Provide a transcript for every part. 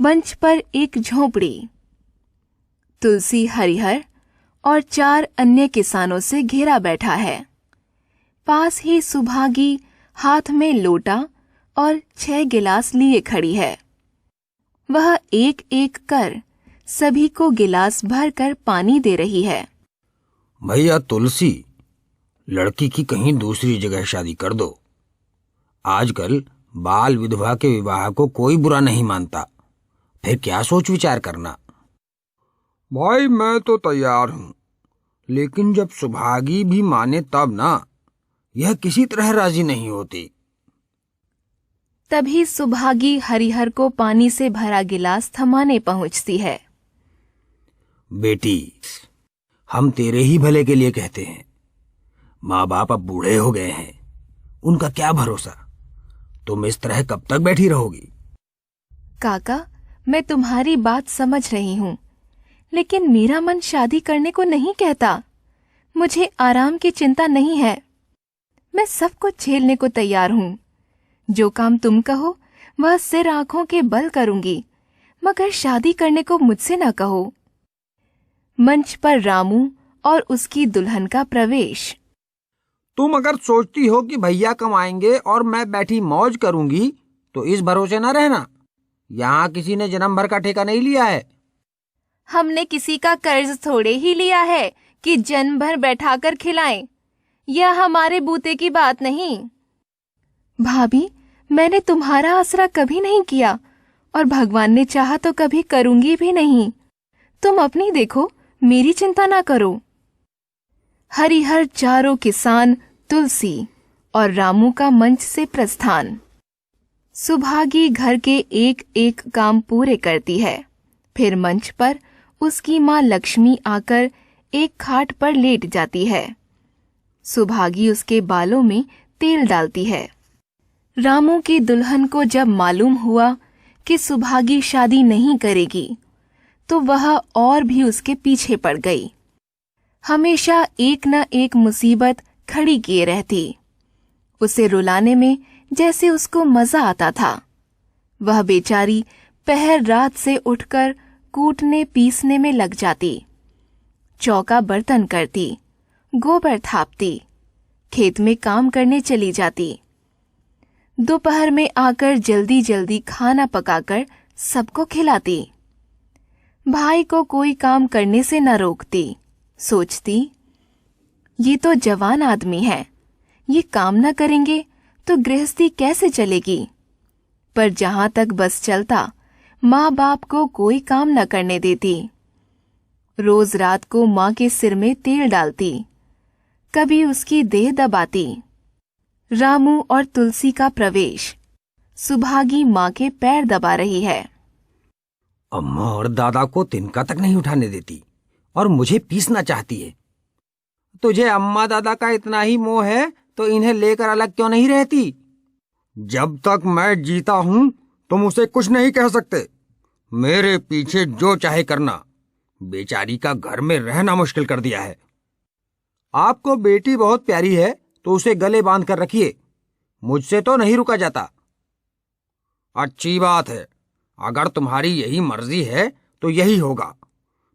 मंच पर एक झोंपड़ी। तुलसी हरिहर और 4 अन्य किसानों से घिरा बैठा है। पास ही सुभागी हाथ में लोटा और 6 गिलास लिए खड़ी है। वह एक एक कर सभी को गिलास भर कर पानी दे रही है। भैया तुलसी, लड़की की कहीं दूसरी जगह शादी कर दो। आजकल बाल विधवा के विवाह को कोई बुरा नहीं मानता, फिर क्या सोच विचार करना। भाई मैं तो तैयार हूं, लेकिन जब सुभागी भी माने तब ना। यह किसी तरह राजी नहीं होती। तभी सुभागी हरिहर को पानी से भरा गिलास थमाने पहुंचती है। बेटी, हम तेरे ही भले के लिए कहते हैं। माँ बाप अब बूढ़े हो गए हैं, उनका क्या भरोसा। तुम इस तरह कब तक बैठी रहोगी? काका, मैं तुम्हारी बात समझ रही हूँ, लेकिन मेरा मन शादी करने को नहीं कहता। मुझे आराम की चिंता नहीं है। मैं सब कुछ झेलने को तैयार हूँ। जो काम तुम कहो वह सिर आंखों के बल करूंगी, मगर शादी करने को मुझसे न कहो। मंच पर रामू और उसकी दुल्हन का प्रवेश। तुम अगर सोचती हो कि भैया कमाएंगे और मैं बैठी मौज करूंगी तो इस भरोसे न रहना। यहाँ किसी ने जन्म भर का ठेका नहीं लिया है। हमने किसी का कर्ज थोड़े ही लिया है कि जन्म भर बैठाकर खिलाएं। यह हमारे बूते की बात नहीं। भाभी, मैंने तुम्हारा आसरा कभी नहीं किया और भगवान ने चाहा तो कभी करूंगी भी नहीं। तुम अपनी देखो, मेरी चिंता ना करो। हरिहर, चारों किसान, तुलसी और रामू का मंच से प्रस्थान। सुभागी घर के एक एक काम पूरे करती है। फिर मंच पर उसकी माँ लक्ष्मी आकर एक खाट पर लेट जाती है। सुभागी उसके बालों में तेल डालती है। रामू की दुल्हन को जब मालूम हुआ कि सुभागी शादी नहीं करेगी, तो वह और भी उसके पीछे पड़ गई। हमेशा एक न एक मुसीबत खड़ी किए रहती। उसे रुलाने में जैसे उसको मजा आता था। वह बेचारी पहर रात से उठकर कूटने पीसने में लग जाती। चौका बर्तन करती, गोबर थापती, खेत में काम करने चली जाती। दोपहर में आकर जल्दी जल्दी खाना पकाकर सबको खिलाती। भाई को कोई काम करने से न रोकती। सोचती, ये तो जवान आदमी है, ये काम न करेंगे तो गृहस्थी कैसे चलेगी। पर जहां तक बस चलता, माँ बाप को कोई काम न करने देती। रोज रात को माँ के सिर में तेल डालती, कभी उसकी देह दबाती। रामू और तुलसी का प्रवेश। सुभागी माँ के पैर दबा रही है। अम्मा और दादा को तिनका तक नहीं उठाने देती और मुझे पीसना चाहती है। तुझे अम्मा दादा का इतना ही मोह है तो इन्हें लेकर अलग क्यों नहीं रहती? जब तक मैं जीता हूं तुम उसे कुछ नहीं कह सकते। मेरे पीछे जो चाहे करना। बेचारी का घर में रहना मुश्किल कर दिया है। आपको बेटी बहुत प्यारी है तो उसे गले बांध कर रखिए। मुझसे तो नहीं रुका जाता। अच्छी बात है, अगर तुम्हारी यही मर्जी है तो यही होगा।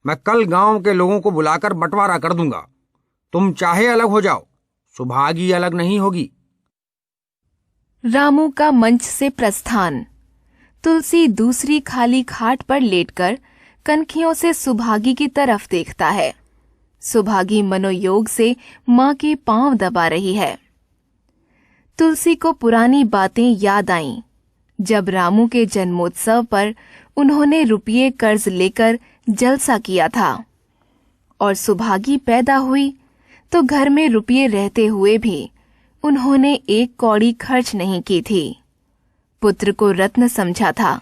मैं कल गांव के लोगों को बुलाकर बंटवारा कर दूंगा। तुम चाहे अलग हो जाओ, सुभागी अलग नहीं होगी। रामू का मंच से प्रस्थान। तुलसी दूसरी खाली खाट पर लेटकर कनखियों से सुभागी की तरफ देखता है। सुभागी मनोयोग से माँ के पांव दबा रही है। तुलसी को पुरानी बातें याद आईं, जब रामू के जन्मोत्सव पर उन्होंने रुपये कर्ज लेकर जलसा किया था और सुभागी पैदा हुई तो घर में रुपये रहते हुए भी उन्होंने एक कौड़ी खर्च नहीं की थी। पुत्र को रत्न समझा था,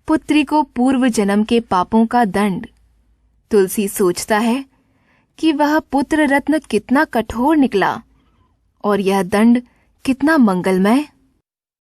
पुत्री को पूर्व जन्म के पापों का दंड। तुलसी सोचता है कि वह पुत्र रत्न कितना कठोर निकला और यह दंड कितना मंगलमय।